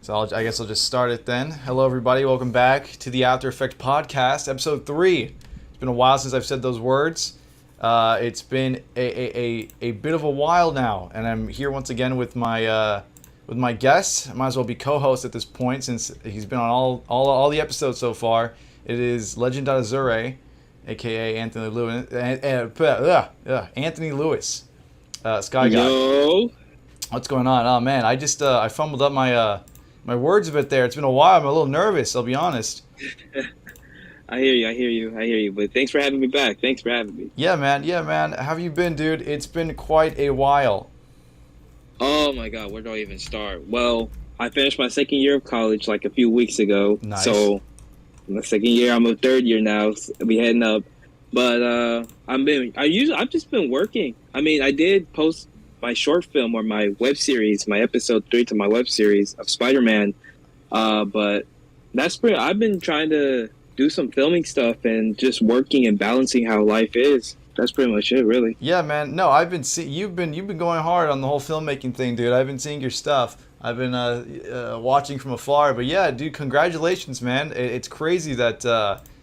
I guess I'll just start it then. Hello, everybody. Welcome back to the After Effect Podcast, Episode 3. It's been a while since I've said those words. It's been a bit of a while now, and I'm here once again with my guest. I might as well be co-host at this point since he's been on all the episodes so far. It is Legend Azure, aka Anthony Lewis. Anthony Lewis, Sky Guy. Yo. What's going on? Oh man, I fumbled up my words a bit there. It's been a while. I'm a little nervous. I'll be honest. I hear you. But thanks for having me back. Thanks for having me. Yeah, man. How have you been, dude? It's been quite a while. Oh my God, where do I even start? Well, I finished my second year of college like a few weeks ago. Nice. So my second year, I'm a third year now. So we heading up. But I've just been working. I mean, I did post my short film or my web series, my episode 3 to my web series of Spider-Man. But that's pretty. I've been trying to do some filming stuff and just working and balancing how life is. That's pretty much it, really. Yeah, man. No, I've been you've been going hard on the whole filmmaking thing, dude. I've been seeing your stuff. I've been watching from afar. But yeah, dude, congratulations, man. It's crazy that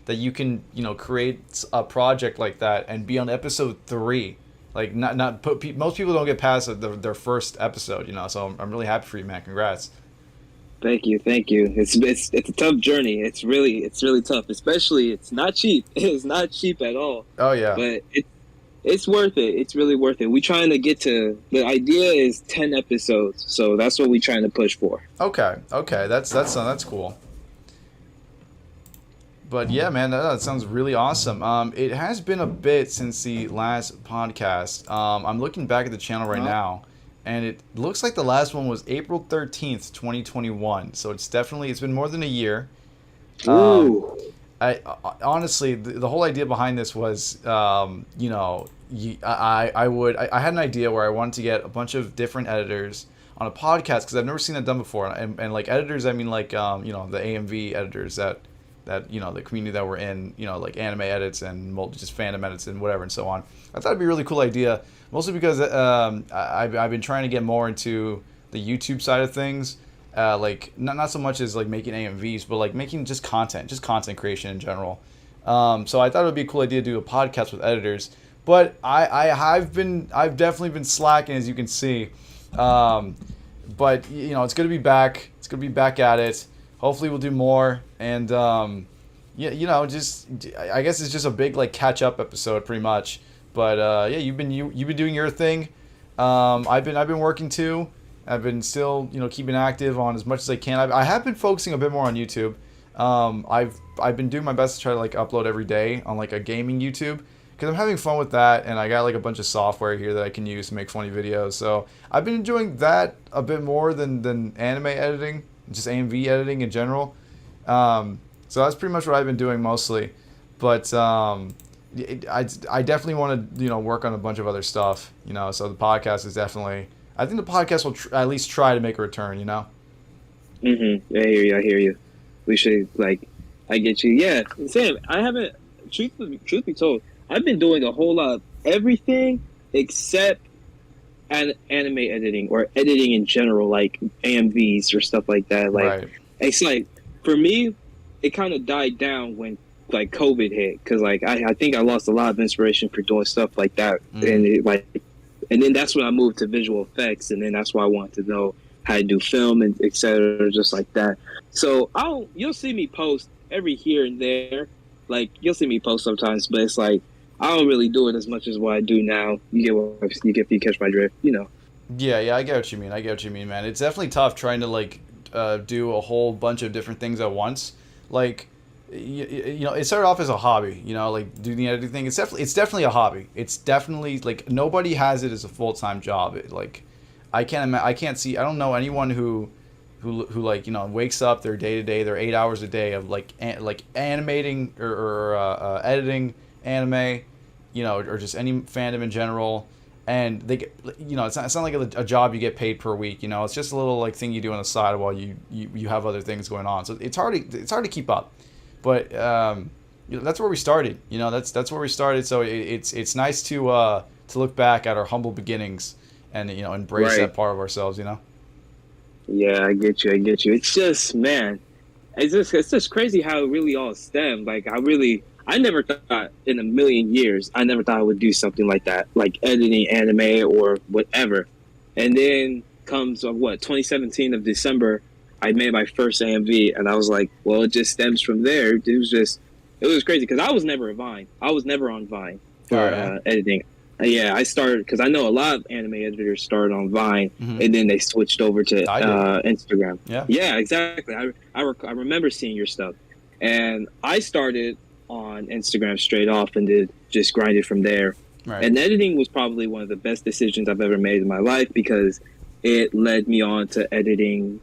that you can create a project like that and be on episode 3. Like most people don't get past their first episode, So I'm really happy for you, man. Congrats. Thank you. It's a tough journey. It's really tough. Especially, it's not cheap. It's not cheap at all. Oh yeah. But it's worth it. It's really worth it. We trying to get to, the idea is 10 episodes, so that's what we're trying to push for. Okay. That's cool. But yeah, man, that sounds really awesome. It has been a bit since the last podcast. I'm looking back at the channel right now, and it looks like the last one was April 13th, 2021. So it's been more than a year. Ooh. I honestly, the whole idea behind this was, I had an idea where I wanted to get a bunch of different editors on a podcast because I've never seen that done before. And like editors, I mean like, the AMV editors that the community that we're in, like anime edits and just fandom edits and whatever and so on. I thought it'd be a really cool idea, mostly because I've been trying to get more into the YouTube side of things, like not so much as like making AMVs, but like making just content creation in general. So I thought it would be a cool idea to do a podcast with editors, but I've definitely been slacking, as you can see. But it's good to be back. It's good to be back at it. Hopefully we'll do more, and just I guess it's just a big like catch up episode, pretty much. But yeah, you've been doing your thing. I've been working too. I've been still keeping active on as much as I can. I have been focusing a bit more on YouTube. I've been doing my best to try to like upload every day on like a gaming YouTube because I'm having fun with that, and I got like a bunch of software here that I can use to make funny videos. So I've been enjoying that a bit more than anime editing. Just AMV editing in general. So that's pretty much what I've been doing mostly. But I definitely want to work on a bunch of other stuff. So the podcast is definitely. I think the podcast will at least try to make a return. Mm-hmm. I hear you. We should I get you. Yeah, Sam. I haven't. Truth be told, I've been doing a whole lot of everything except anime editing or editing in general, like AMVs or stuff like that. Like, right. It's like, for me, it kind of died down when like COVID hit, because like I think I lost a lot of inspiration for doing stuff like that. And then that's when I moved to visual effects, and then that's why I wanted to know how to do film and etc. just like that. So you'll see me post every here and there, like you'll see me post sometimes, but it's like I don't really do it as much as what I do now. You catch my drift, Yeah, I get what you mean, man. It's definitely tough trying to like do a whole bunch of different things at once. Like, it started off as a hobby, like doing the editing thing. It's definitely a hobby. It's definitely like nobody has it as a full-time job. I don't know anyone who like wakes up their day to day, their 8 hours a day of like animating or editing anime. Or just any fandom in general, and they get, it's not like a job you get paid per week. It's just a little like thing you do on the side while you have other things going on. So it's hard to keep up, but that's where we started. That's where we started. So it's nice to look back at our humble beginnings and embrace Right. that part of ourselves. Yeah, I get you. I get you. It's just, man, it's just crazy how it really all stemmed. Like, I never thought in a million years, I never thought I would do something like that, like editing anime or whatever. And then comes what 2017 of December, I made my first AMV, and I was like, well, it just stems from there. It was crazy because I was never a Vine. I was never on Vine Oh for yeah. editing. Yeah, I started because I know a lot of anime editors started on Vine, Hmm. and then they switched over to I did. Instagram. Yeah. Yeah, exactly. I remember seeing your stuff, and I started on Instagram straight off and did just grinded from there. Right. And editing was probably one of the best decisions I've ever made in my life because it led me on to editing,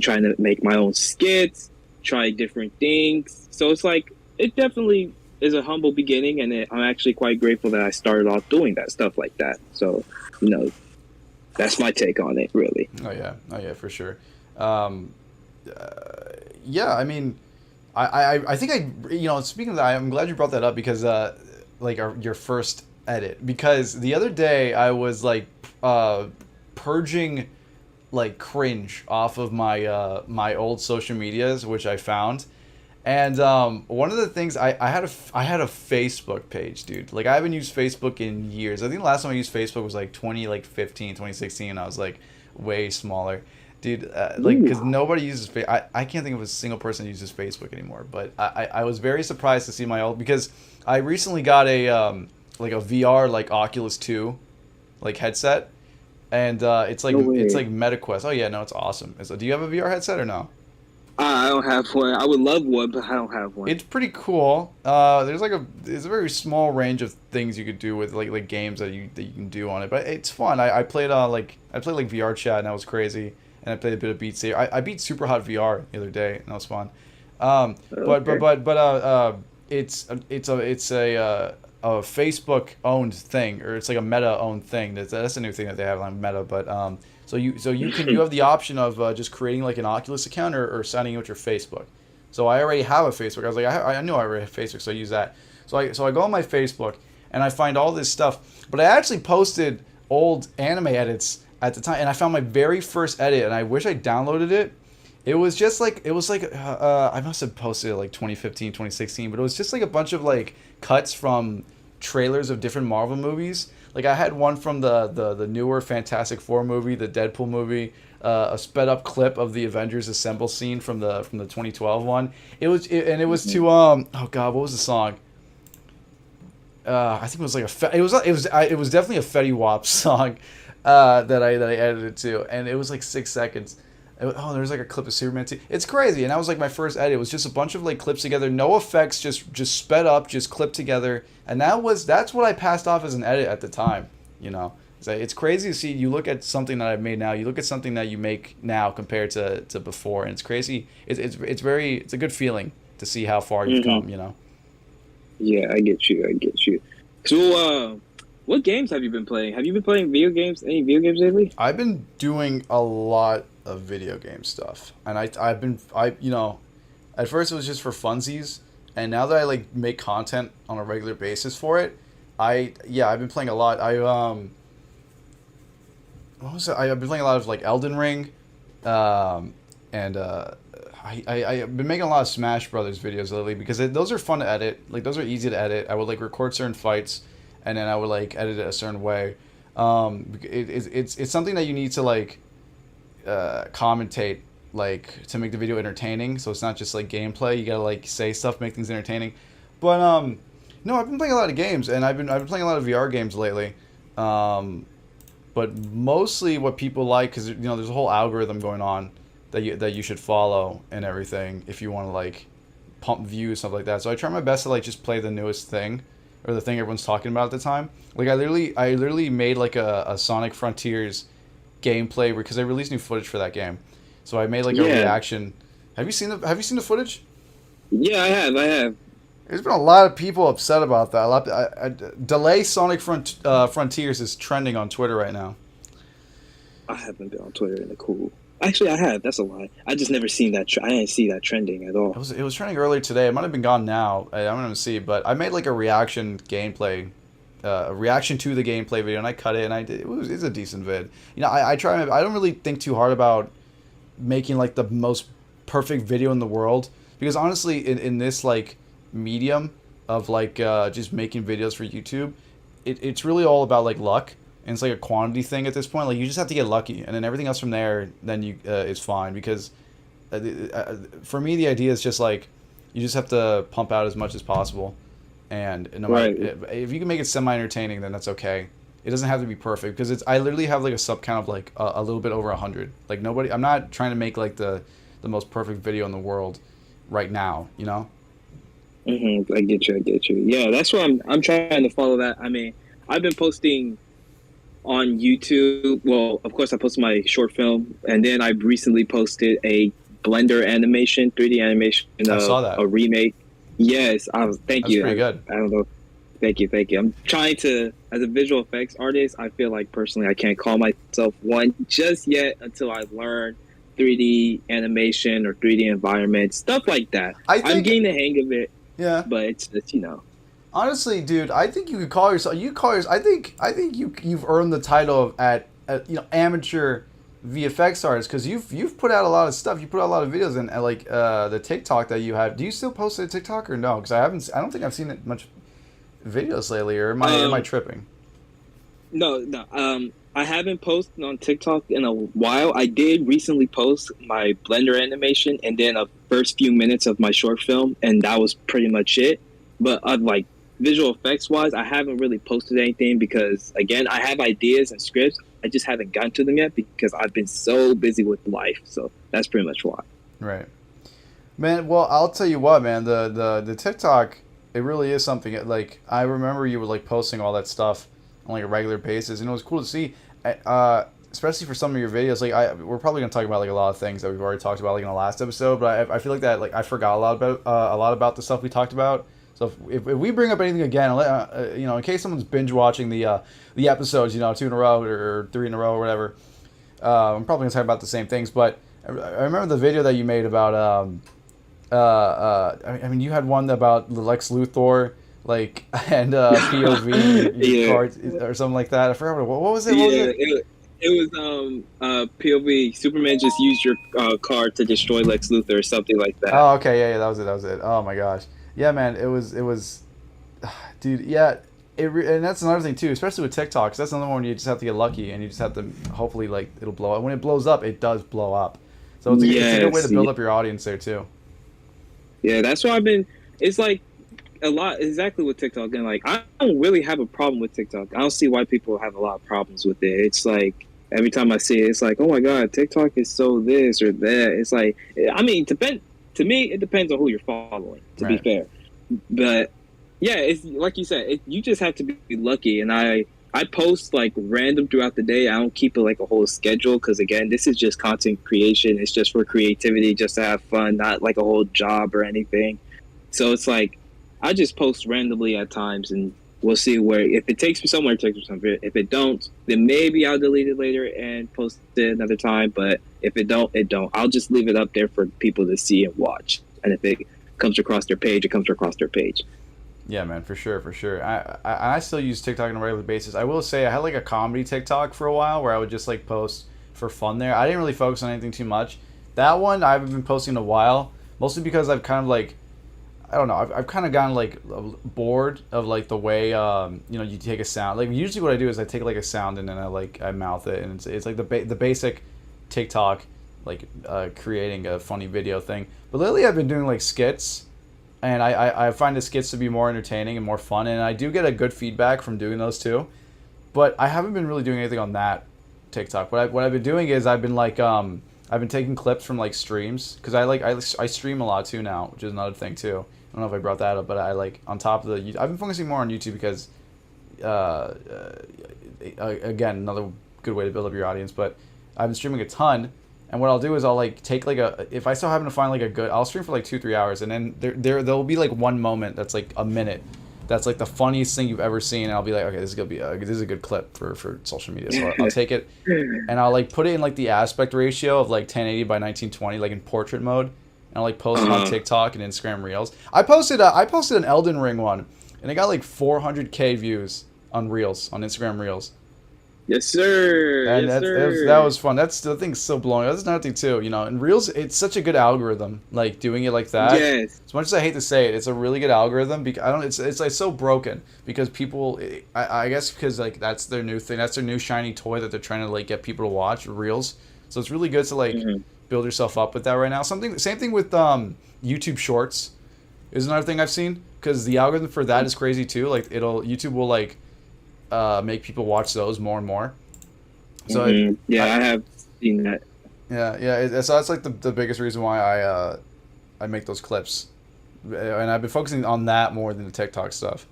trying to make my own skits, try different things. So it's like it definitely is a humble beginning, and I'm actually quite grateful that I started off doing that stuff like that. So, you know, that's my take on it, really. Oh yeah. Oh yeah, for sure. Um, yeah, I mean, I think speaking of that, I'm glad you brought that up because like your first edit, because the other day I was like purging like cringe off of my old social medias, which I found. And one of the things I had a Facebook page, dude. Like I haven't used Facebook in years. I think the last time I used Facebook was like 2016, and I was like way smaller, dude. Like because Ooh. nobody uses I can't think of a single person who uses Facebook anymore. But I was very surprised to see my old, because I recently got a like a VR like Oculus 2 like headset, and No it's way. like MetaQuest. Oh yeah, no, it's awesome. So do you have a VR headset or no? I don't have one. I would love one, but I don't have one. It's pretty cool. There's a very small range of things you could do with like games that you can do on it, but it's fun. I played like VR chat, and that was crazy, and I played a bit of Beat Saber. I beat Super Hot VR the other day, and that was fun. Okay. It's a Facebook owned thing, or it's like a Meta owned thing. That's a new thing that they have on Meta. But you have the option of just creating like an Oculus account, or signing in with your Facebook. So I already have a Facebook. I was like, I knew I already have Facebook, so I use that. So I go on my Facebook, and I find all this stuff. But I actually posted old anime edits at the time, and I found my very first edit, and I wish I downloaded it. I must have posted it like 2015, 2016, but it was just like a bunch of like cuts from trailers of different Marvel movies. Like I had one from the newer Fantastic Four movie, the Deadpool movie, a sped up clip of the Avengers Assemble scene from the 2012 one. It was to oh god, what was the song? I think it was like it was definitely a Fetty Wap song that I edited to, and it was like 6 seconds. Oh, there's like a clip of Superman too. It's crazy, and that was like my first edit. It was just a bunch of like clips together, no effects, just sped up, just clipped together, and that's what I passed off as an edit at the time. You know, it's crazy to see. You look at something that I've made now. You look at something that you make now compared to before, and it's crazy. It's a good feeling to see how far you've Hmm. come. You know. Yeah, I get you. I get you. So, what games have you been playing? Have you been playing video games? Any video games lately? I've been doing a lot of video game stuff, and at first it was just for funsies, and now that I like make content on a regular basis for it, I've been playing a lot. I've been playing a lot of like Elden Ring, and I've been making a lot of Smash Brothers videos lately because those are fun to edit. Like those are easy to edit. I would like record certain fights, and then I would like edit it a certain way. It's something that you need to like commentate, like to make the video entertaining. So it's not just like gameplay. You gotta like say stuff, make things entertaining. But no, I've been playing a lot of games, and I've been playing a lot of VR games lately. Um, but mostly what people like, because there's a whole algorithm going on that you should follow and everything if you want to like pump views, stuff like that. So I try my best to like just play the newest thing, or the thing everyone's talking about at the time. Like I literally made like a Sonic Frontiers gameplay because they released new footage for that game. So I made like a Yeah, reaction. Have you seen the footage? yeah, I have. I have. There's been a lot of people upset about that. Delay Sonic Frontiers is trending on Twitter right now. I haven't been on Twitter in a cool. Actually, I have. That's a lie. I just never seen that. I didn't see that trending at all. It was trending earlier today. It might have been gone now. I'm gonna see, but I made like a reaction to the gameplay video, and I cut it, and it's a decent vid. I don't really think too hard about making like the most perfect video in the world, because honestly in this like medium of like just making videos for YouTube, it's really all about like luck, and it's like a quantity thing at this point. Like you just have to get lucky, and then everything else from there then you is fine, because for me the idea is just like you just have to pump out as much as possible, and no matter if you can make it semi entertaining, then that's okay. It doesn't have to be perfect, because I literally have like a sub count of like a little bit over 100. Like nobody, I'm not trying to make like the most perfect video in the world right now, you know. I get you. I get you. Yeah, that's why I'm trying to follow that. I mean, I've been posting on YouTube. Well, of course, I posted my short film, and then I recently posted a Blender animation, 3D animation I saw of that. a remake. Yes, thank That's you. pretty good. I don't know. Thank you. I'm trying to, as a visual effects artist, I feel like personally I can't call myself one just yet until I learn 3D animation or 3D environment, stuff like that. I'm getting the hang of it. Yeah. But it's Honestly, dude, I think you could call yourself. I think you've earned the title of amateur VFX artist, because you've put out a lot of stuff. You put out a lot of videos, and like the TikTok that you have. Do you still post a TikTok or no? Because I don't think I've seen it much videos lately. Or am I tripping? No. I haven't posted on TikTok in a while. I did recently post my Blender animation and then a first few minutes of my short film, and that was pretty much it. But like visual effects wise, I haven't really posted anything because, again, I have ideas and scripts. I just haven't gotten to them yet because I've been so busy with life. So that's pretty much why. Right. Man, well, I'll tell you what, man, the TikTok, it really is something. Like, I remember you were like posting all that stuff on like a regular basis, and it was cool to see, especially for some of your videos. Like, we're probably gonna talk about like a lot of things that we've already talked about like in the last episode, but I feel like that like I forgot a lot about the stuff we talked about. So if we bring up anything again, in case someone's binge watching the episodes, 2 in a row or 3 in a row or whatever, I'm probably gonna talk about the same things. But I remember the video that you made about you had one about the Lex Luthor, like, and POV cards or something like that. I forgot what was it. It was POV. Superman just used your card to destroy Lex Luthor or something like that. Oh, okay, yeah, that was it. Oh my gosh, yeah, man, it was, dude, yeah. And that's another thing too, especially with TikTok, 'cause that's another one where you just have to get lucky, and you just have to hopefully like it'll blow up. When it blows up, it does blow up. So it's a good way to build up your audience there too. Yeah, that's why it's like a lot exactly with TikTok, and like I don't really have a problem with TikTok. I don't see why people have a lot of problems with it. It's like every time I see it, it's like, oh my god, TikTok is so this or that. It's like, I mean, to me, it depends on who you're following. To be fair, but yeah, it's like you said, you just have to be lucky. And I post like random throughout the day. I don't keep it like a whole schedule because, again, this is just content creation. It's just for creativity, just to have fun, not like a whole job or anything. So it's like I just post randomly at times, and we'll see where, if it takes me somewhere, it takes me somewhere. If it don't, then maybe I'll delete it later and post it another time. But if it don't, it don't. I'll just leave it up there for people to see and watch. And if it comes across their page, it comes across their page. Yeah, man, for sure. I still use TikTok on a regular basis. I will say I had like a comedy TikTok for a while where I would just like post for fun there. I didn't really focus on anything too much. That one I haven't been posting in a while, mostly because I've kind of like, I don't know, I've kind of gotten like bored of like the way you take a sound. Like usually what I do is I take like a sound and then I mouth it, and it's like the basic TikTok, like creating a funny video thing. But lately I've been doing like skits. And I find the skits to be more entertaining and more fun, and I do get a good feedback from doing those too. But I haven't been really doing anything on that TikTok. What I've been doing is I've been like I've been taking clips from like streams, because I stream a lot too now, which is another thing too. I don't know if I brought that up, but I like on top of I've been focusing more on YouTube because again, another good way to build up your audience. But I've been streaming a ton. And what I'll do is I'll like take like if I still happen to find like a good, I'll stream for like 2-3 hours, and then there'll be like one moment that's like a minute, that's like the funniest thing you've ever seen, and I'll be like, okay, this is a good clip for social media. So I'll take it and I'll like put it in like the aspect ratio of like 1080 by 1920, like in portrait mode, and I'll like post it on TikTok and Instagram Reels. I posted an Elden Ring one, and it got like 400K views on Reels, on Instagram Reels. Yes, sir. And Yes, that sir. was fun. That's the thing's so blowing. That's another thing too. You know, and Reels, it's such a good algorithm. Like doing it like that. Yes. As much as I hate to say it, it's a really good algorithm. Because I don't. It's like so broken because people. I guess because like that's their new thing. That's their new shiny toy that they're trying to like get people to watch Reels. So it's really good to like Hmm. build yourself up with that right now. Something same thing with YouTube Shorts is another thing I've seen because the algorithm for that is crazy too. Like YouTube will like make people watch those more and more. So Yeah, I I have seen that. so that's like the biggest reason why I make those clips, and I've been focusing on that more than the TikTok stuff,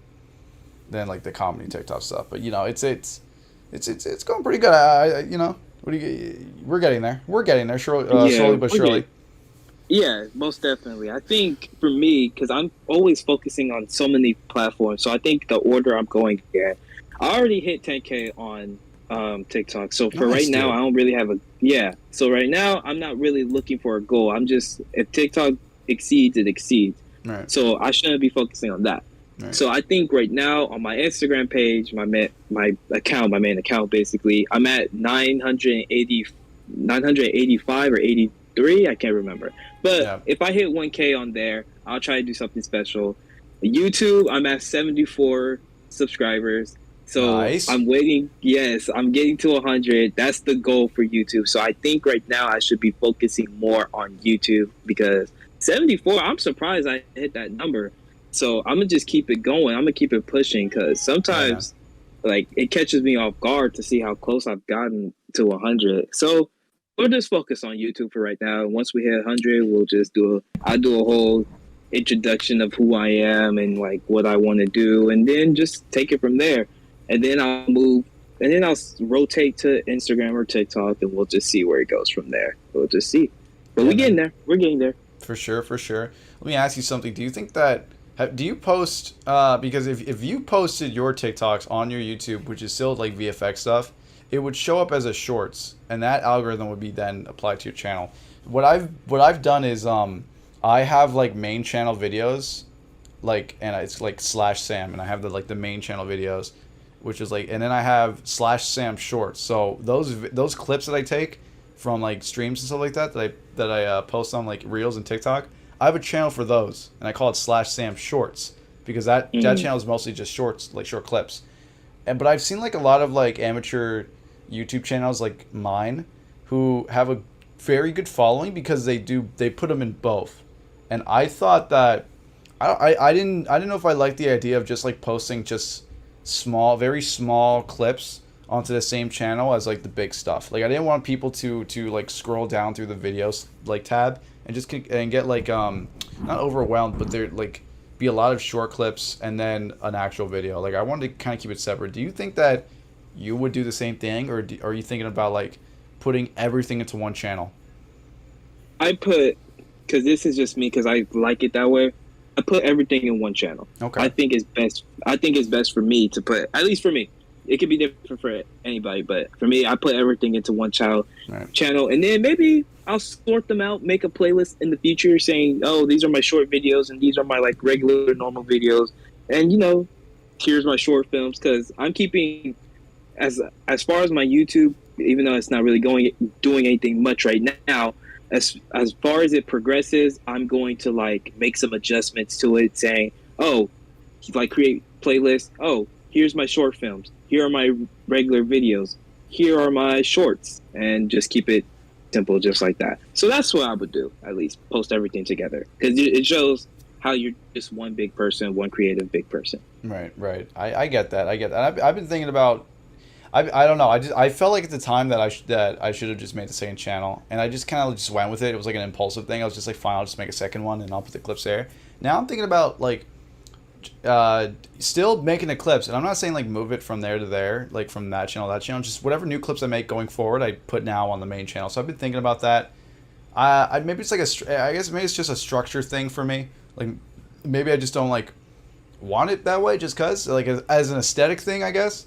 than like the comedy TikTok stuff. But you know, it's going pretty good. You know, we're getting there. We're getting there, Yeah, slowly but okay. surely. Yeah, most definitely. I think for me, because I'm always focusing on so many platforms, so I think the order I'm going at, I already hit 10K on TikTok. So for right Nice, now, dude. I don't really have a yeah. So right now, I'm not really looking for a goal. I'm just if TikTok exceeds, it exceeds. Right, So I shouldn't be focusing on that. right. So I think right now on my Instagram page, my account, my main account, basically, I'm at 985 or 83. I can't remember. But Yeah, if I hit 1K on there, I'll try to do something special. YouTube, I'm at 74 subscribers. So nice. I'm waiting. Yes, I'm getting to 100. That's the goal for YouTube. So I think right now I should be focusing more on YouTube because 74, I'm surprised I hit that number. So I'm going to just keep it going. I'm going to keep it pushing because Yeah, man. sometimes like it catches me off guard to see how close I've gotten to 100. So we'll just focus on YouTube for right now. Once we hit 100, we'll just I'll do a whole introduction of who I am and like what I want to do, and then just take it from there. And then I'll move, and then I'll rotate to Instagram or TikTok, and we'll just see where it goes from there. We'll just see. But Yeah, we're getting man. there. We're getting there. For sure, for sure. Let me ask you something. Do you think that do you post because if you posted your TikToks on your YouTube, which is still like VFX stuff, it would show up as a shorts, and that algorithm would be then applied to your channel. What I've done is I have like main channel videos, like and it's like slash Sam, and I have the main channel videos, which is like, and then I have slash Sam shorts. So those clips that I take from like streams and stuff like that I post on like Reels and TikTok. I have a channel for those, and I call it slash Sam Shorts because that Mm-hmm. channel is mostly just shorts, like short clips. And but I've seen like a lot of like amateur YouTube channels like mine who have a very good following because they put them in both. And I thought that I didn't know if I liked the idea of just like posting just very small clips onto the same channel as like the big stuff. Like I didn't want people to like scroll down through the videos like tab and and get like not overwhelmed, but there like be a lot of short clips and then an actual video. Like I wanted to kind of keep it separate. Do you think that you would do the same thing, or are you thinking about like putting everything into one channel? I put because this is just me because I like it that way. I put everything in one channel. Okay. I think it's best. I think it's best for me to put at least for me. It could be different for anybody, but for me, I put everything into one Right. channel, and then maybe I'll sort them out, make a playlist in the future saying, "Oh, these are my short videos, and these are my like regular normal videos," and here's my short films because I'm keeping as far as my YouTube, even though it's not really doing anything much right now. As far as it progresses, I'm going to like make some adjustments to it, saying, "Oh, like create playlists. Oh, here's my short films. Here are my regular videos. Here are my shorts," and just keep it simple, just like that. So that's what I would do. At least post everything together because it shows how you're just one big person, one creative big person. Right, right. I get that. I get that. I've been thinking about. I don't know. I felt like at the time that I should have just made the second channel, and I just kind of just went with it. It was like an impulsive thing. I was just like, fine, I'll just make a second one, and I'll put the clips there. Now I'm thinking about like, still making the clips, and I'm not saying like move it from there to there, like from that channel to that channel. Just whatever new clips I make going forward, I put now on the main channel. So I've been thinking about that. Maybe it's like I guess maybe it's just a structure thing for me. Like maybe I just don't like want it that way just cause like as an aesthetic thing, I guess.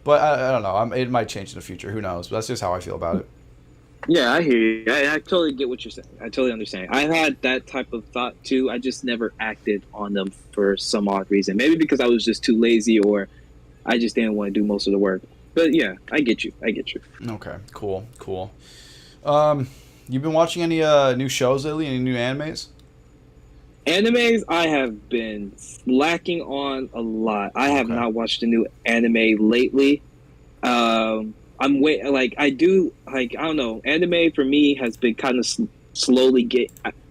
But I don't know. It might change in the future. Who knows? But that's just how I feel about it. Yeah, I hear you. I totally get what you're saying. I totally understand. I had that type of thought too. I just never acted on them for some odd reason. Maybe because I was just too lazy or I just didn't want to do most of the work. But yeah, I get you. I get you. Okay, cool, cool. You've been watching any new shows lately? Any new animes? Animes, I have been slacking on a lot. I have Okay. not watched a new anime lately. I'm wait like I do like I don't know. Anime for me has been kind of slowly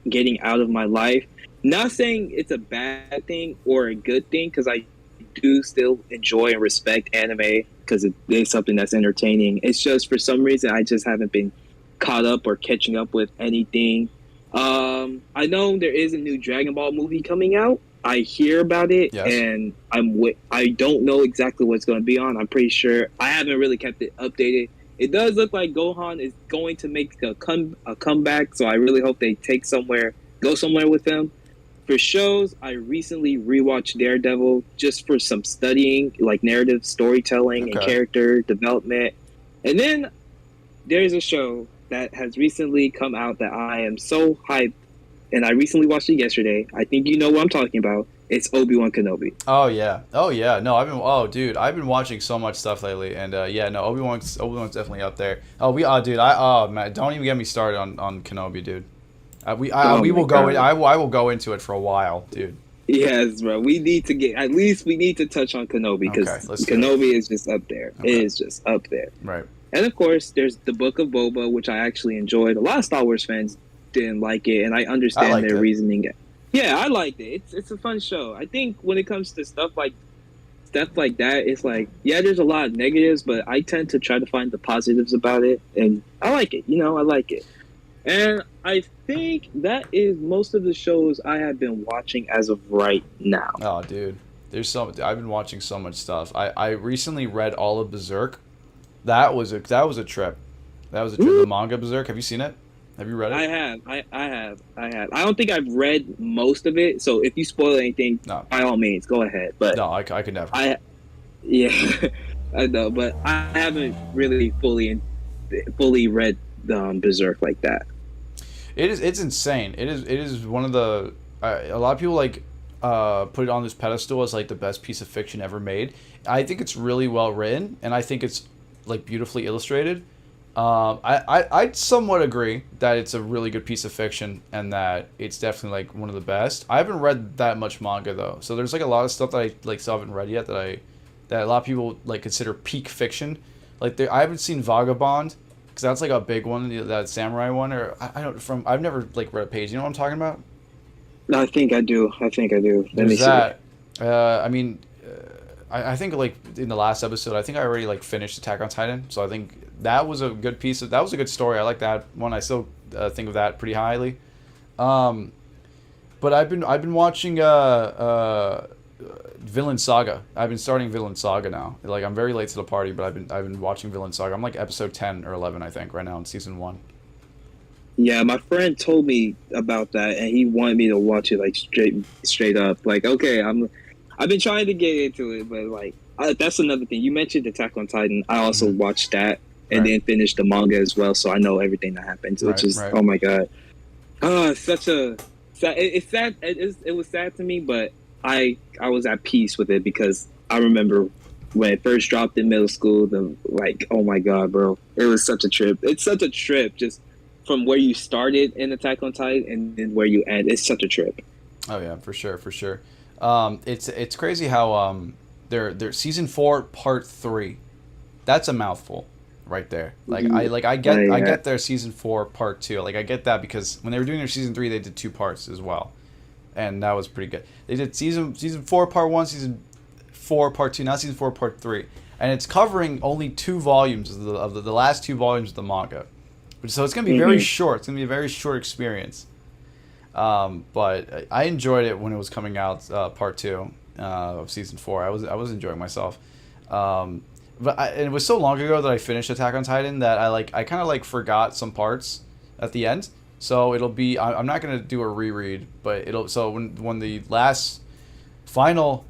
getting out of my life. Not saying it's a bad thing or a good thing because I do still enjoy and respect anime because it is something that's entertaining. It's just for some reason I just haven't been caught up or catching up with anything. I know there is a new Dragon Ball movie coming out. I hear about it, Yes. and I don't know exactly what's going to be on. I'm pretty sure I haven't really kept it updated. It does look like Gohan is going to make a comeback, so I really hope they go somewhere with him. For shows, I recently rewatched Daredevil just for some studying, like narrative storytelling and Okay. character development. And then there's a show that has recently come out that I am so hyped, and I recently watched it yesterday. I think you know what I'm talking about. It's Obi-Wan Kenobi. Oh yeah. Oh yeah. No, I've been. Oh dude, I've been watching so much stuff lately, and yeah, no, Obi Wan's definitely up there. Oh we. Oh dude. Oh man, don't even get me started on Kenobi, dude. Oh We my will go in. god. I will go into it for a while, dude. Yes, bro. We need to get at least we need to touch on Kenobi because Okay, let's do it. Kenobi is just up there. It Okay. is just up there. Right. And of course, there's the Book of Boba, which I actually enjoyed. A lot of Star Wars fans didn't like it, and I I understand liked their it. reasoning. Yeah, I liked it. It's a fun show. I think when it comes to stuff like that, it's like yeah, there's a lot of negatives, but I tend to try to find the positives about it, and I like it. You know, I like it. And I think that is most of the shows I have been watching as of right now. Oh dude, I've been watching so much stuff. I recently read all of Berserk. That was a trip. That was a trip. The manga Berserk. Have you seen it? Have you read I it? have. I have. I don't think I've read most of it, so if you spoil anything, No. by all means, go ahead. But No, I could never. I, yeah, I know, but I haven't really fully read Berserk like that. It's insane. It is one of the a lot of people like put it on this pedestal as like the best piece of fiction ever made. I think it's really well written, and I think it's like beautifully illustrated. I'd somewhat agree that it's a really good piece of fiction and that it's definitely like one of the best. I haven't read that much manga though, so there's like a lot of stuff that I like still haven't read yet that a lot of people like consider peak fiction. I haven't seen Vagabond because that's like a big one, that samurai one, or I don't from I've never like read a page. You know what I'm talking about? I think I do. I think I do. Let me There's see. that. I mean, I think like in the last episode, I think I already like finished Attack on Titan, so I think that was a good that was a good story. I like that one. I still think of that pretty highly. Um, but I've been watching Villain Saga. I've been starting Villain Saga now. Like I'm very late to the party, but I've been watching Villain Saga. I'm like episode 10 or 11, I think, right now in season 1. Yeah, my friend told me about that, and he wanted me to watch it like straight up. Like, okay, I've been trying to get into it, but like that's another thing. You mentioned Attack on Titan. I also watched that and Right. then finished the manga as well, so I know everything that happens. Which Right, is right. oh my god, such a sad. It's sad. It was sad to me, but I was at peace with it because I remember when it first dropped in middle school. The like, oh my god, bro, it was such a trip. It's such a trip just from where you started in Attack on Titan and then where you end. It's such a trip. Oh yeah, for sure, for sure. It's crazy how their season 4 part 3. That's a mouthful, right there. I Yeah. get their season 4 part 2. Like I get that because when they were doing their season 3, they did 2 parts as well, and that was pretty good. They did season 4 part 1, season 4 part 2, now season 4 part 3, and it's covering only 2 volumes of the last 2 volumes of the manga. So it's gonna be very short. It's gonna be a very short experience. But I enjoyed it when it was coming out, part 2 of season 4. I was enjoying myself. And it was so long ago that I finished Attack on Titan that I kind of like forgot some parts at the end. So it'll be I'm not gonna do a reread, but it'll so when the last final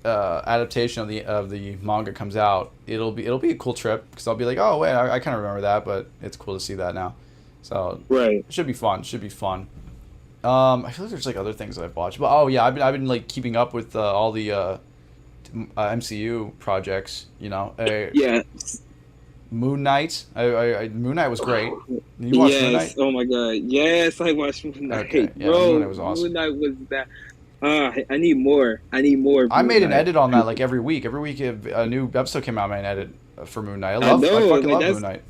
adaptation of the manga comes out, it'll be a cool trip because I'll be like, oh wait, I kind of remember that, but it's cool to see that now. So Right. it should be fun. Should be fun. I feel like there's like other things that I've watched, but oh yeah, I've been like keeping up with all the MCU projects. You know, Yeah. Moon Knight. Moon Knight was great. You watched Moon Yes. Knight? Oh my God. Yes, I watched Moon Okay, Knight, yeah, Moon Knight bro. was Moon awesome. Knight was that. I need more. I need more of I Moon made an Knight. edit on that like every week. Every week a new episode came out, I made an edit for Moon Knight. I I know. fucking Like love Moon that's. Knight.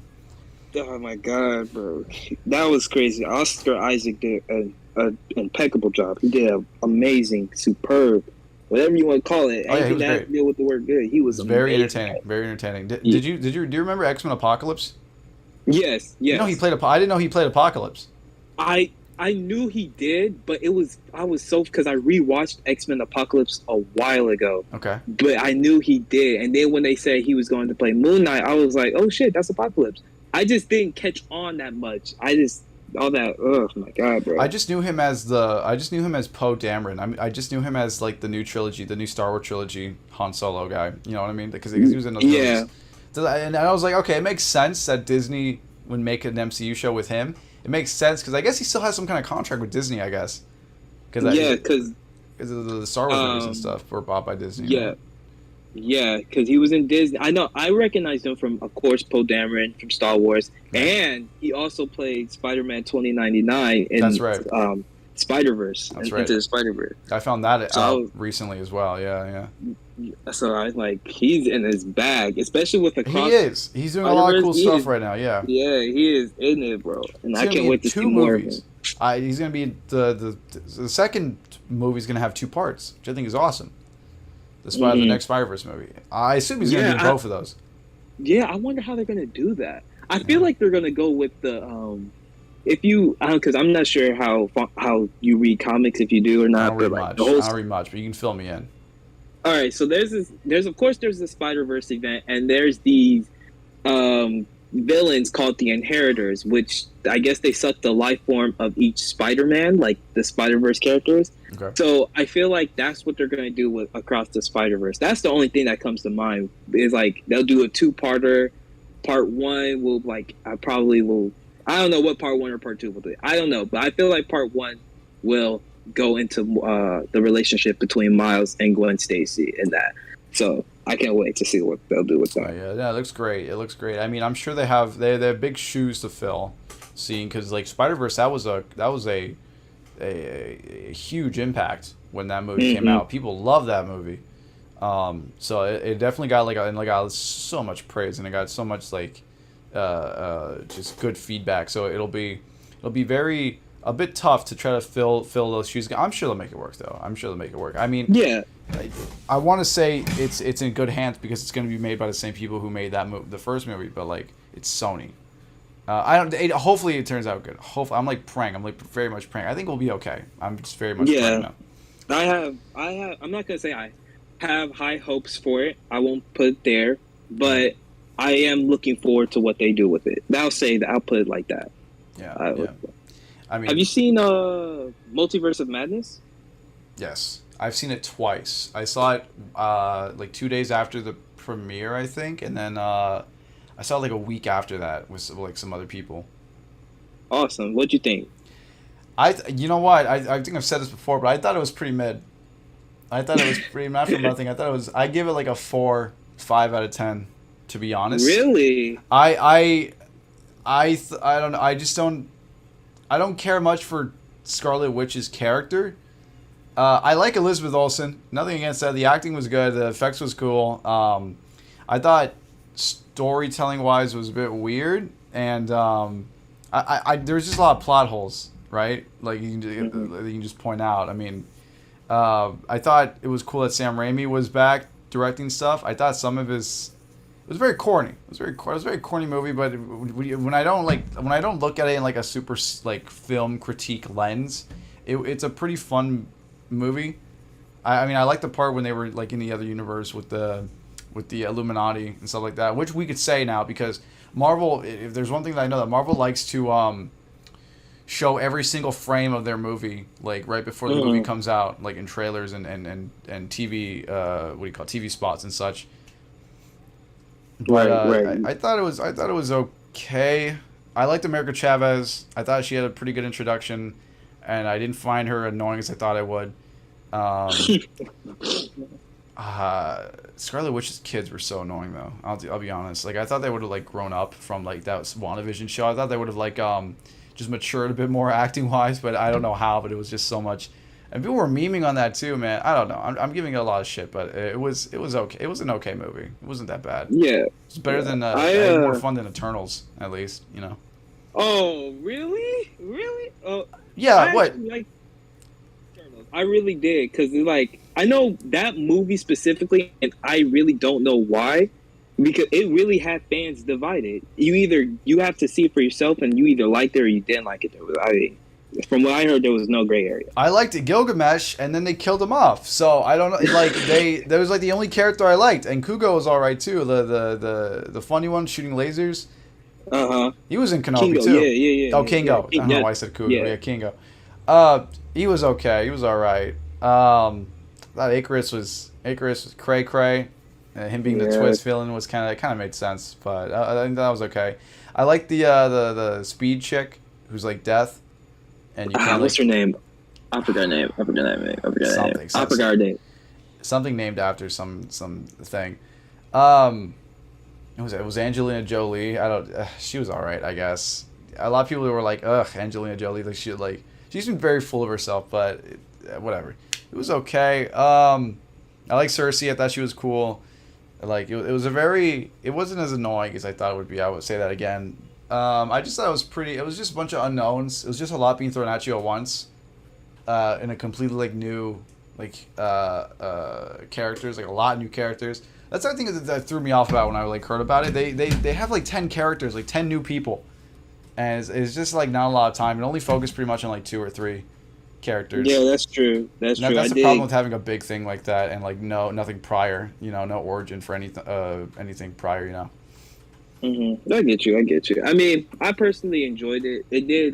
Oh my God, bro. That was crazy. Oscar Isaac did an impeccable job. He did an amazing, superb, whatever you want to call it. Oh yeah, he Anything was that has great. to deal with the word good. He It was was very amazing. entertaining. Very entertaining. Yeah. Do you remember X Men Apocalypse? Yes. You know he Yes. played. I didn't know he played Apocalypse. I knew he did, but I was so because I rewatched X-Men Apocalypse a while ago. Okay. But I knew he did, and then when they said he was going to play Moon Knight, I was like, oh shit, that's Apocalypse. I just didn't catch on that much. I just all that. Oh my God, bro. I just knew him as Poe Dameron. I just knew him as like the new trilogy, the new Star Wars trilogy Han Solo guy. You know what I mean? Because he was in those Yeah. movies. So, and I was like, okay, it makes sense that Disney would make an MCU show with him. It makes sense because I guess he still has some kind of contract with Disney. I guess. Yeah, because of the Star Wars movies and stuff were bought by Disney. yeah. Right? Yeah, because he was in Disney. I know. I recognized him from, of course, Poe Dameron from Star Wars, and he also played Spider-Man 2099 in That's right. Spider-Verse. That's right. Into the Spider-Verse. I found that So out recently as well. Yeah. So I was like, he's in his bag, especially with the cross. He is. He's doing a lot of cool stuff right now. Yeah. Yeah, he is in it, bro, and I can't wait to see two more of movies. him. He's gonna be the second movie's gonna have two parts, which I think is awesome. The next Spider-Verse movie. I assume he's gonna be in both of those. Yeah, I wonder how they're gonna do that. I feel like they're gonna go with the if you because I'm not sure how you read comics, if you do or not. I don't read much, but you can fill me in. All right, so there's the Spider-Verse event, and there's these villains called the Inheritors, which I guess they suck the life form of each Spider-Man, like the Spider-Verse characters. Okay. So I feel like that's what they're going to do with Across the Spider-Verse. That's the only thing that comes to mind is like they'll do a two-parter. Part one will I don't know what part one or part two will do. I don't know, but I feel like part one will go into the relationship between Miles and Gwen Stacy and that. So I can't wait to see what they'll do with that. Oh, yeah, it looks great. It looks great. I mean, I'm sure they have big shoes to fill. Seeing because like Spider-Verse, that was a huge impact when that movie came out. People love that movie. So it definitely got so much praise and it got so much just good feedback. So it'll be a bit tough to try to fill those shoes. I'm sure they'll make it work though. I mean, yeah. I want to say it's in good hands because it's going to be made by the same people who made the first movie, but it's Sony. Hopefully it turns out good. Hopefully, I'm praying. I'm very much praying. I think we'll be okay. I'm just very much praying now. I'm not gonna say I have high hopes for it. I won't put it there, but I am looking forward to what they do with it. I'll say that. I'll put it like that. Yeah. I mean, have you seen Multiverse of Madness? Yes, I've seen it twice. I saw it 2 days after the premiere, I think, and then I saw it a week after that with some other people. Awesome. What'd you think? You know what? I think I've said this before, but I thought it was pretty mid. I thought it was pretty not for nothing. I give it a 4, 5 out of 10, to be honest. Really? I don't know. I don't care much for Scarlet Witch's character. I like Elizabeth Olsen. Nothing against that. The acting was good. The effects was cool. I thought storytelling wise was a bit weird, and there was just a lot of plot holes, right? You can just point out. I mean, I thought it was cool that Sam Raimi was back directing stuff. I thought some of his it was very corny. It was a very corny movie, but when I don't look at it in a super film critique lens, it's a pretty fun movie. I mean, I like the part when they were in the other universe with the Illuminati and stuff like that, which we could say now because Marvel, if there's one thing that I know, that Marvel likes to show every single frame of their movie right before the movie comes out, in trailers and TV TV spots and such. But right. I thought it was okay. I liked America Chavez. I thought she had a pretty good introduction, and I didn't find her annoying as I thought I would. Scarlet Witch's kids were so annoying though. I'll be honest. Like I thought they would have like grown up from like that WandaVision show. I thought they would have like just matured a bit more acting wise, but I don't know how. But it was just so much, and people were memeing on that too, man. I don't know. I'm giving it a lot of shit, but it was okay. It was an okay movie. It wasn't that bad. Yeah, It's better than I had more fun than Eternals at least. You know. Oh, really? Oh, Yeah. I What? actually like Eternals. I really did because like I know that movie specifically, and I really don't know why, because it really had fans divided. You have to see it for yourself, and you either liked it or you didn't like it. From what I heard, there was no gray area. I liked it, Gilgamesh, and then they killed him off. So I don't know. Like that was like the only character I liked, and Kugo was all right too. The funny one shooting lasers. He was in Kenobi Kingo, too. yeah. Oh, Kingo. Yeah. I don't know why I said Kugo. Yeah. Yeah, Kingo. He was okay. He was all right. That Icarus was cray cray. Him being the twist villain was kind of made sense, but I think that was okay. I like the speed chick who's like death, and you can What's her name? I forgot her name. I forgot her name. Something named after some thing. It was Angelina Jolie. I don't. She was all right, I guess. A lot of people were like, "Ugh, Angelina Jolie." Like she's been very full of herself, but whatever. It was okay. I like Cersei. I thought she was cool. Like it was a very. It wasn't as annoying as I thought it would be. I would say that again. I just thought it was pretty. It was just a bunch of unknowns. It was just a lot being thrown at you at once, in a completely like new, characters, like a lot of new characters. That's the thing that threw me off about when I like heard about it. They have like 10 characters, like 10 new people, and it's just like not a lot of time. It only focused pretty much on like 2 or 3 characters. Yeah, that's true. That's true. That's the problem with having a big thing like that and like nothing prior. You know, no origin for anything prior. You know. Mm-hmm. I get you. I mean, I personally enjoyed it. It did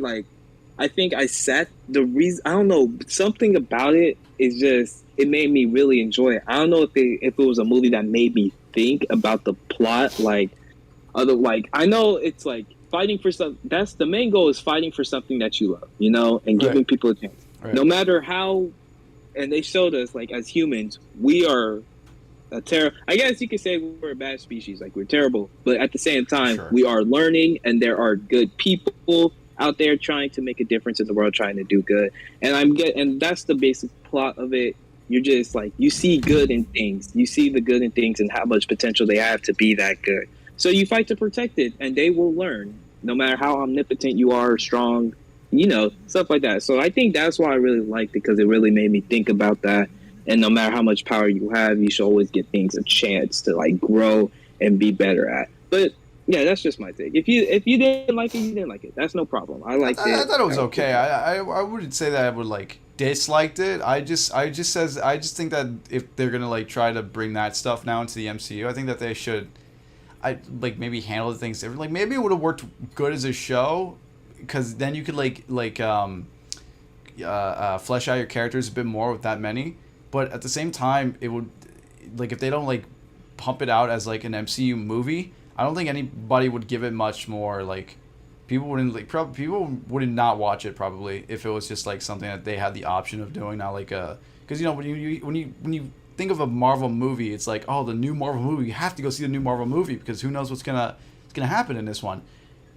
I think I sat the reason. I don't know, something about it is just it made me really enjoy it. I don't know if it was a movie that made me think about the plot. I know it's like fighting for some. That's the main goal is fighting for something that you love, you know, and giving people a chance. Right. No matter how, and they showed us as humans, we are a I guess you could say we're a bad species, we're terrible, but at the same time, we are learning, and there are good people out there trying to make a difference in the world, trying to do good. And that's the basic plot of it. You're just you see good in things, you see the good in things, and how much potential they have to be that good. So you fight to protect it, and they will learn, no matter how omnipotent you are, strong, stuff like that. So I think that's why I really liked it, because it really made me think about that. And no matter how much power you have, you should always give things a chance to grow and be better at. But yeah, that's just my take. If you didn't like it, you didn't like it. That's no problem. I liked it. I thought it was okay. I wouldn't say that I would disliked it. I just think that if they're gonna try to bring that stuff now into the MCU, I think that they should, maybe handle the things differently. Maybe it would have worked good as a show, because then you could flesh out your characters a bit more with that many. But at the same time, it would if they don't pump it out as an MCU movie, I don't think anybody would give it much more. People wouldn't people would not watch it probably if it was just something that they had the option of doing. Not because when you think of a Marvel movie, it's oh, the new Marvel movie, you have to go see the new Marvel movie, because who knows what's gonna happen in this one.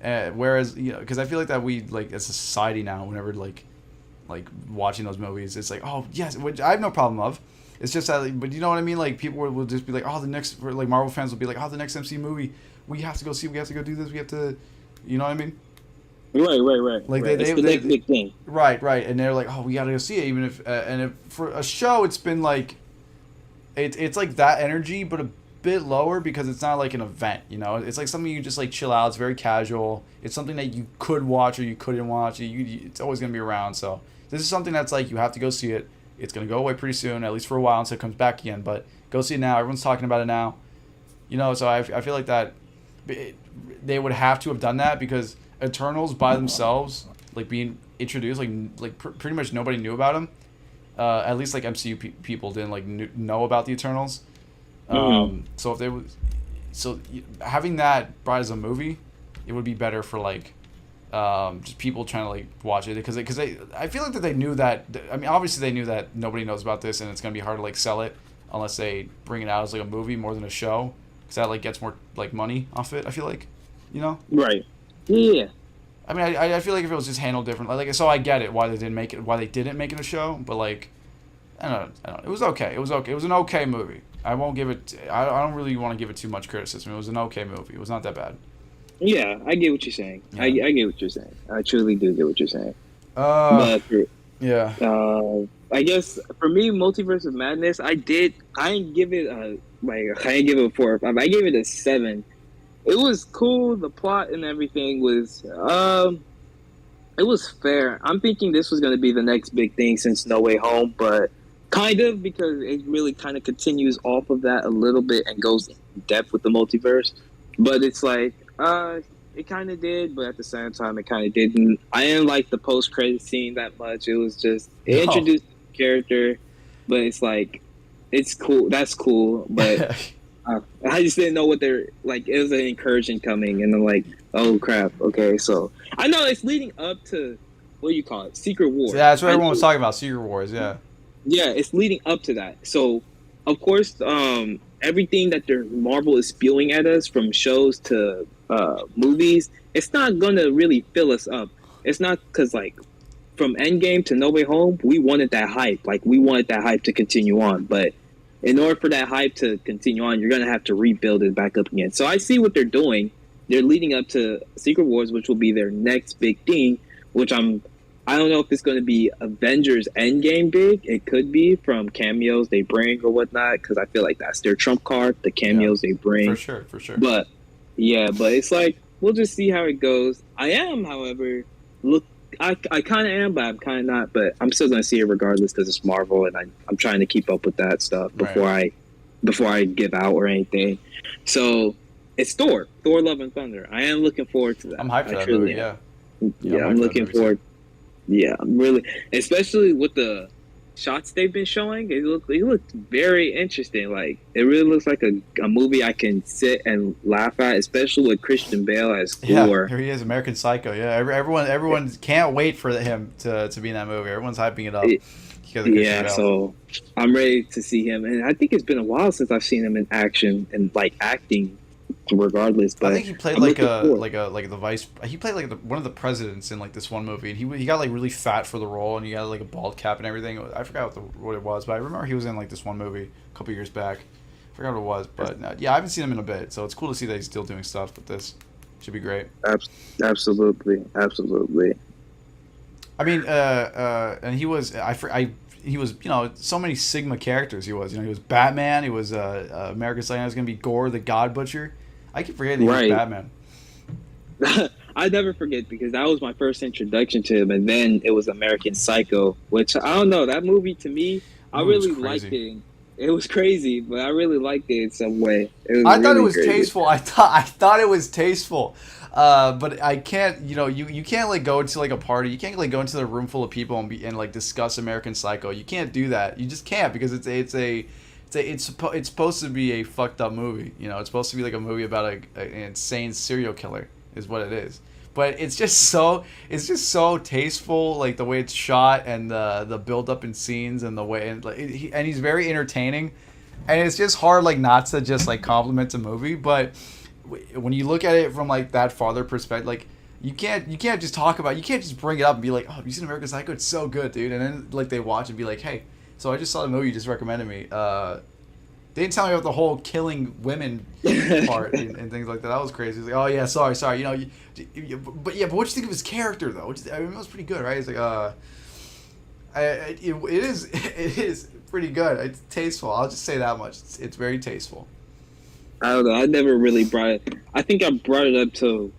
Whereas because I feel that we as a society now, whenever watching those movies, it's oh yes, which I have no problem of. It's just that, but you know what I mean. People will just be oh, the next Marvel fans will be oh, the next MCU movie we have to go see. We have to go do this. We have to, you know what I mean? Right. It's the next big thing. Right, and they're oh, we gotta go see it, even if and if for a show it's been it's that energy, but a bit lower, because it's not an event. You know, it's something you just chill out. It's very casual. It's something that you could watch or you couldn't watch. It's always gonna be around. So this is something that's you have to go see it. It's going to go away pretty soon, at least for a while, until it comes back again. But go see it now. Everyone's talking about it now. So I feel that they would have to have done that, because Eternals by themselves, being introduced, pretty much nobody knew about them. At least MCU people didn't know about the Eternals. So if they was, having that brought as a movie, it would be better for just people trying to watch it, because I feel that they knew that. I mean, obviously they knew that nobody knows about this, and it's gonna be hard to sell it unless they bring it out as like a movie more than a show, because that like gets more like money off it. I feel like, you know. Right. Yeah. I mean, I feel like if it was just handled differently, like so I get it why they didn't make it a show, but like I don't know. It was okay. It was okay. It was an okay movie. I won't give it. I don't really want to give it too much criticism. It was an okay movie. It was not that bad. Yeah, I get what you're saying. Yeah. I get what you're saying. I truly do get what you're saying. Uh, But yeah. I guess for me, Multiverse of Madness, I didn't give it a I didn't give it a 4 or 5. I gave it a 7. It was cool. The plot and everything was it was fair. I'm thinking this was going to be the next big thing since No Way Home, but kind of, because it really kind of continues off of that a little bit and goes in depth with the multiverse. But it's like it kind of did, but at the same time, it kind of didn't. I didn't like the post-credit scene that much. It was just it introduced the character, but it's like it's cool. That's cool, but I just didn't know what they're like. It was an incursion coming, and I'm like, oh crap. Okay, so I know it's leading up to what do you call it? Secret Wars. Yeah, that's what everyone was talking about. Secret Wars. Yeah. Yeah, it's leading up to that. So, of course, everything that Marvel is spewing at us, from shows to movies, it's not gonna really fill us up. It's not because like from Endgame to No Way Home, we wanted that hype. Like we wanted that hype to continue on, but in order for that hype to continue on, you're gonna have to rebuild it back up again. So I see what they're doing. They're leading up to Secret Wars, which will be their next big thing. Which I don't know if it's going to be Avengers Endgame big. It could be from cameos they bring or whatnot, because I feel like that's their trump card, the cameos they bring. For sure. But it's like we'll just see how it goes. I am, however, I kind of am, but I'm kind of not. But I'm still going to see it regardless because it's Marvel, and I'm trying to keep up with that stuff before I give out or anything. So it's Thor, Love and Thunder. I am looking forward to that. I'm hyped for that movie. Yeah. Yeah, I'm looking forward. Yeah, I'm really, especially with the shots they've been showing. It looked very interesting. Like it really looks like a movie I can sit and laugh at, especially with Christian Bale as Thor. Yeah, here he is, American Psycho. Yeah, everyone can't wait for him to be in that movie. Everyone's hyping it up. Yeah, so I'm ready to see him, and I think it's been a while since I've seen him in action and like acting. Regardless, but I think he played like the vice. He played like one of the presidents in like this one movie, and he got like really fat for the role, and he got like a bald cap and everything. I forgot what it was, but I remember he was in like this one movie a couple years back. I forgot what it was, but yeah, I haven't seen him in a bit, so it's cool to see that he's still doing stuff with this. Should be great. Absolutely. I mean, and he was he was, so many Sigma characters. He was, he was Batman. He was American Psycho. He was gonna be Gore the God Butcher. I keep forgetting he was Batman. I never forget, because that was my first introduction to him, and then it was American Psycho, which I don't know, that movie to me, I really liked it. It was crazy, but I really liked it in some way. I thought it was tasteful. I thought it was tasteful. But I can't, you can't like go into like a party. You can't like go into the room full of people and like discuss American Psycho. You can't do that. You just can't, because it's supposed to be a fucked up movie. It's supposed to be like a movie about an insane serial killer is what it is. But it's just so tasteful, like the way it's shot and the build up in scenes and the way and he's very entertaining, and it's just hard like not to just like compliment the movie. But when you look at it from like that farther perspective, like you can't just you can't just bring it up and be like, oh, have you seen American Psycho? It's so good, dude. And then like they watch and be like, hey, so I just saw the movie you just recommended me. They didn't tell me about the whole killing women part and things like that. That was crazy. It's like, oh yeah, sorry. But what do you think of his character though? I mean, it was pretty good, right? It's like, it is pretty good. It's tasteful. I'll just say that much. It's very tasteful. I don't know. I never really brought it. I think I brought it up to.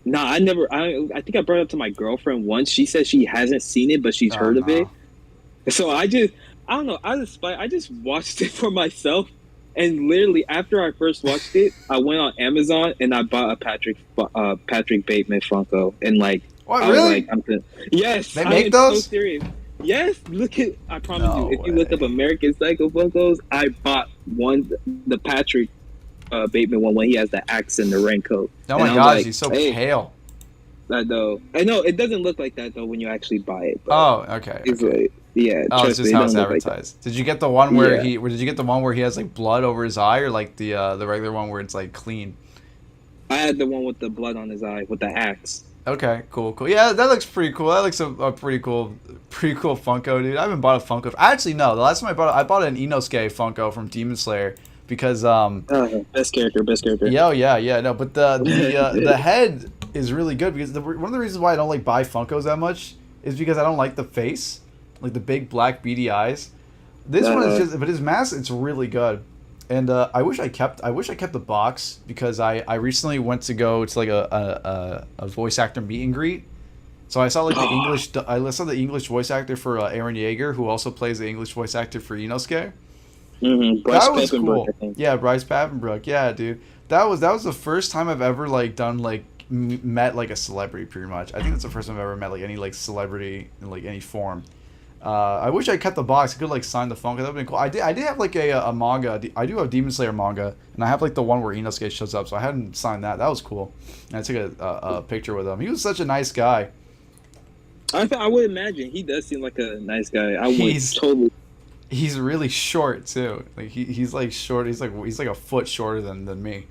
No, I never. I think I brought it up to my girlfriend once. She said she hasn't seen it, but she's heard of it. So I don't know. I just watched it for myself, and literally after I first watched it, I went on Amazon and I bought a Patrick Bateman Funko, and like, what, really? Yes, they make those? So serious. Yes, I promise you, if you look up American Psycho Funkos, I bought the Patrick Bateman one when he has the axe and the raincoat. Oh my god, like, he's so pale. I know. It doesn't look like that though when you actually buy it. But oh, okay. It's like, Yeah, Oh, it's trust just me, it how it's don't look like that. advertised. Did you get the one where Yeah, did you get the one where he has like blood over his eye, or like the regular one where it's like clean? I had the one with the blood on his eye with the axe. Okay, cool, cool. Yeah, that looks pretty cool. That looks a pretty cool Funko, dude. I haven't bought a Funko. Actually, no. The last time I bought an Inosuke Funko from Demon Slayer because Best character, best character. yeah, oh, yeah, no, but the head is really good because one of the reasons why I don't like buy Funkos that much is because I don't like the face, like the big black beady eyes. This one is uh, just, but his mask, it's really good. And I wish I kept the box because I recently went to go to like a voice actor meet and greet. So I saw like oh, I saw the English voice actor for Aaron Yeager, who also plays the English voice actor for Inosuke. Bryce That was Peppenbrook, I cool. think. Yeah, Bryce Papenbrook. Yeah, dude. That was the first time I've ever like done like met like a celebrity pretty much. I think that's the first time I've ever met like any like celebrity in like any form. I wish I kept the box. I could like sign the phone. That'd been cool. I did have like a manga. I do have Demon Slayer manga, and I have like the one where Inosuke shows up. So I hadn't signed that. That was cool. And I took a picture with him. He was such a nice guy. I would imagine he does seem like a nice guy. I would He's totally. he's really short too. Like he's like short. He's like a foot shorter than me.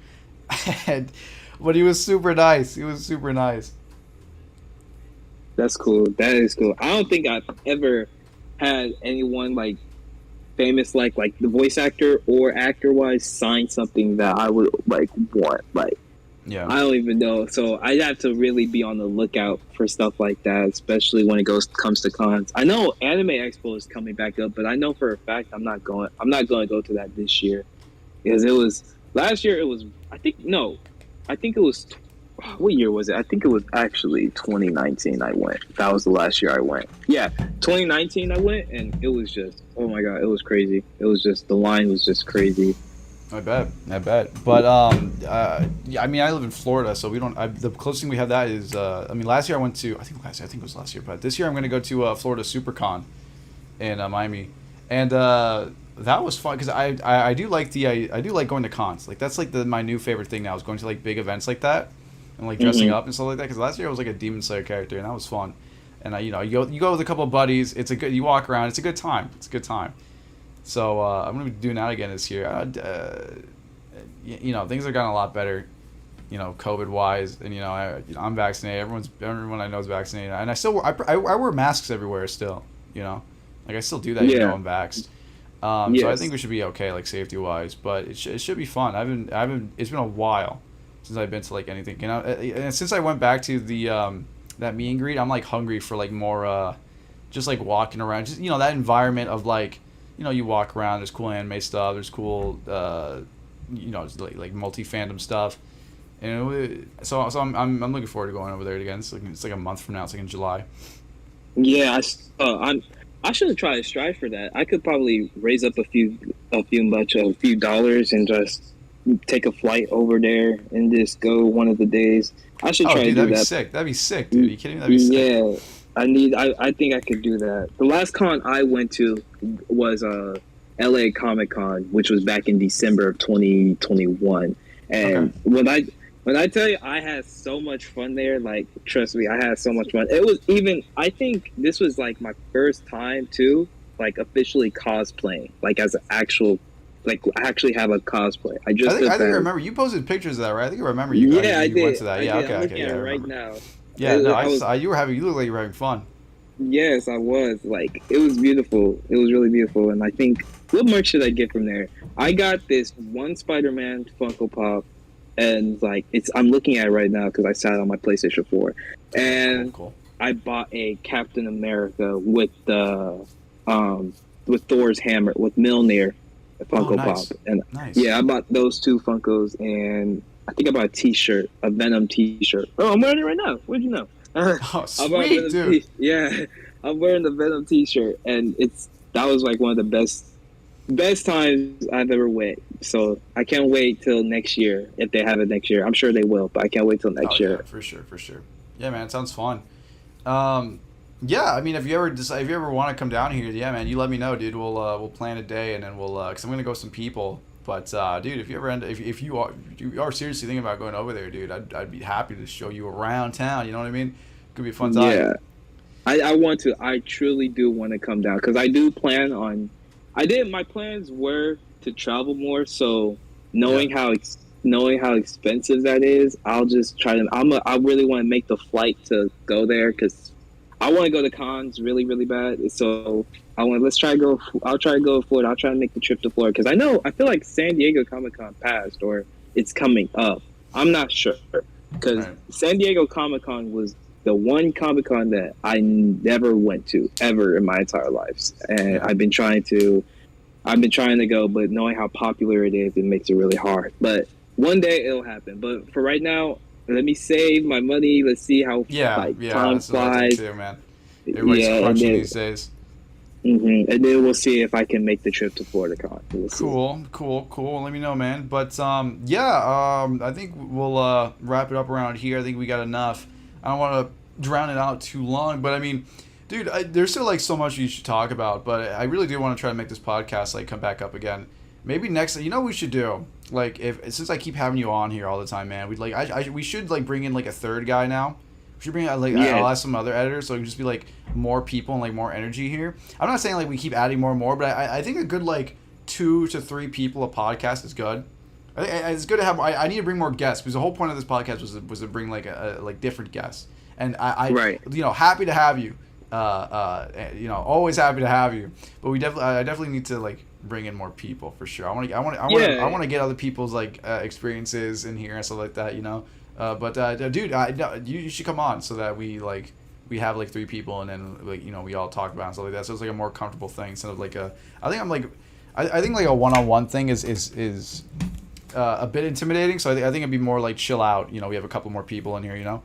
and, but he was super nice. He was super nice. That's cool. That is cool. I don't think I've ever had anyone like famous, like the voice actor or actor wise, sign something that I would like want. Like Yeah. I don't even know. So I'd have to really be on the lookout for stuff like that, especially when it comes to cons. I know Anime Expo is coming back up, but I know for a fact I'm not going. I'm not going to go to that this year because it was last year. It was I think no, I think it was what year was it? I think it was actually 2019. I went. That was the last year I went. Yeah, 2019 I went, and it was just oh my god, it was crazy. It was just the line was just crazy. I bet. But yeah, I mean, I live in Florida, so we don't. The closest thing we have that is, I mean, last year I went to. I think it was last year, but this year I'm going to go to Florida SuperCon in Miami, and that was fun because I do like I do like going to cons. Like that's like my new favorite thing now is going to like big events like that, and like dressing Hmm. up and stuff like that. Because last year I was like a Demon Slayer character, and that was fun. And you go with a couple of buddies. It's a good. You walk around. It's a good time. It's a good time. So I'm gonna be doing that again this year. Things have gotten a lot better, COVID wise, and I'm vaccinated. Everyone I know is vaccinated, and I still I wear masks everywhere still. Like I still do that even though Yeah. I'm vaxxed. So I think Yes. we should be okay, like safety wise, but it should be fun. I haven't. It's been a while since I've been to like anything. And since I went back to the that meet and greet, I'm like hungry for like more just like walking around, just that environment of like you walk around. There's cool anime stuff. There's cool just like multi fandom stuff. And so I'm looking forward to going over there again. It's like a month from now. It's like in July. Yeah, I should have tried to strive for that. I could probably raise up a few dollars and just take a flight over there and just go one of the days. I should Oh, try to dude, do that'd be that. sick. That'd be sick, dude. Are you kidding me? That'd be sick. Yeah, I think I could do that. The last con I went to was LA Comic Con, which was back in December of 2021. Okay. And when I tell you I had so much fun there, like trust me, I had so much fun. It was even I think this was like my first time too, like officially cosplaying, like as an actual like I actually have a cosplay. I just I think I did that. remember you posted pictures of that, right? I think I remember Yeah, I you went did. to that. I Yeah. did. Okay. I'm Okay. looking Yeah, at I it right remember. now. Yeah. No, I was you look like you were having fun. Yes, I was. Like, it was beautiful. It was really beautiful. And I think, what merch should I get from there? I got this one Spider-Man Funko Pop, and like, I'm looking at it right now because I sat it on my PlayStation 4, Cool. and Cool. I bought a Captain America with Thor's hammer with Mjolnir Oh, Funko nice. Pop, and Nice. yeah, I bought those two Funkos, and I think I bought a T-shirt, a Venom T-shirt. Oh, I'm wearing it right now. Where'd you know? Oh, I'm wearing sweet, Venom dude. Yeah, I'm wearing the Venom T-shirt, and that was like one of the best times I've ever went. So I can't wait till next year if they have it next year. I'm sure they will, but I can't wait till Oh next yeah, year. for sure, for sure. Yeah, man, it sounds fun. Um, yeah, I mean, if you ever want to come down here, yeah, man, you let me know, dude. We'll plan a day and then cause I'm gonna go with some people. But dude, if you ever if you are seriously thinking about going over there, dude, I'd be happy to show you around town. You know what I mean? Could be a fun time. Yeah, I want to. I truly do want to come down because I do plan on. I did. My plans were to travel more. So Yeah. knowing knowing how expensive that is, I'll just try to. I really want to make the flight to go there because I want to go to cons really really bad. So I want. Let's try to go. I'll try to go to Florida. I'll try to make the trip to Florida because I know. I feel like San Diego Comic Con passed or it's coming up. I'm not sure because Right. San Diego Comic Con was the one Comic Con that I never went to ever in my entire life, and Yeah. I've been trying to go, but knowing how popular it is, it makes it really hard. But one day it'll happen. But for right now, let me save my money. Let's see how Yeah. like Yeah. time That's what I think flies. too, man. Everybody's Yeah, and crunching then these days. and then we'll see if I can make the trip to Florida Con. We'll see. Cool. Let me know, man. But I think we'll wrap it up around here. I think we got enough. I don't want to drown it out too long, but I mean, dude, there's still like so much you should talk about. But I really do want to try to make this podcast like come back up again. Maybe next, you know, what we should do like if since I keep having you on here all the time, man. We'd like we should like bring in like a third guy now. We should bring like Yeah, I'll ask some other editors so it can just be like more people and like more energy here. I'm not saying like we keep adding more and more, but I think a good like 2 to 3 people a podcast is good. It's good to have. I need to bring more guests because the whole point of this podcast was to bring like a like different guests. And right. you know, happy to have you. You know, always happy to have you. But I definitely need to like bring in more people for sure. I want to get other people's like experiences in here and stuff like that. You know. Dude, no, you should come on so that we have like 3 people and then like you know we all talk about it and stuff like that. So it's like a more comfortable thing instead of like a. I think like a one-on-one thing is a bit intimidating. So I think it'd be more like chill out. You know, we have a couple more people in here. You know.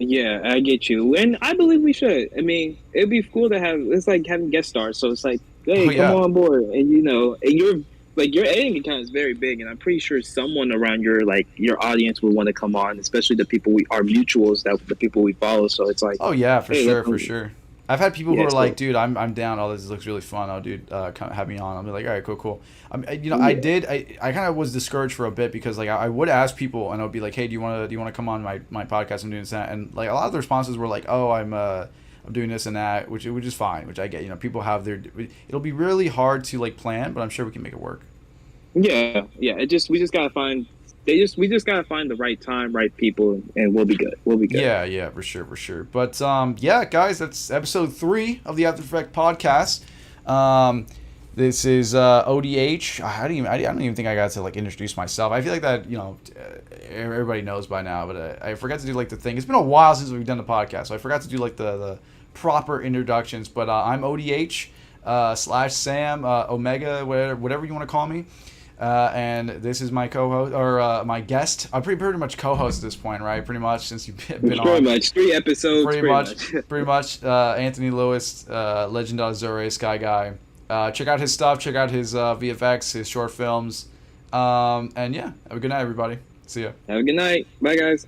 Yeah, I get you, and I believe we should. I mean, it'd be cool to have. It's like having guest stars, so it's like, hey, Oh come yeah. on board, and you know, and your editing account is very big, and I'm pretty sure someone around your audience would want to come on, especially the people our mutuals, that the people we follow. So it's like, Oh yeah, hey, for sure. I've had people who yeah, are so like, dude, I'm down. All this looks really fun. Oh, dude, have me on. I'll be like, all right, cool. You know, yeah, I kind of was discouraged for a bit because like I would ask people and I would be like, hey, do you want to come on my podcast? I'm doing this and that. And like a lot of the responses were like, oh, I'm doing this and that, which is fine, which I get. You know, people have their. It'll be really hard to like plan, but I'm sure we can make it work. yeah. We just gotta find. We just gotta find the right time, right people, and we'll be good. We'll be good. Yeah, for sure. But yeah, guys, that's episode 3 of the After Effect podcast. This is ODH. I don't even think I got to like introduce myself. I feel like that, you know, everybody knows by now, but I forgot to do like the thing. It's been a while since we've done the podcast, so I forgot to do like the proper introductions. But I'm ODH / Sam Omega, whatever you want to call me. And this is my co-host or my guest. I'm pretty much co-host at this point, right? Pretty much since you've been on. Pretty much 3 episodes. Pretty much. Anthony Lewis, Legend of Azure, Sky Guy. Check out his stuff. Check out his VFX, his short films. And yeah, have a good night, everybody. See ya. Have a good night. Bye, guys.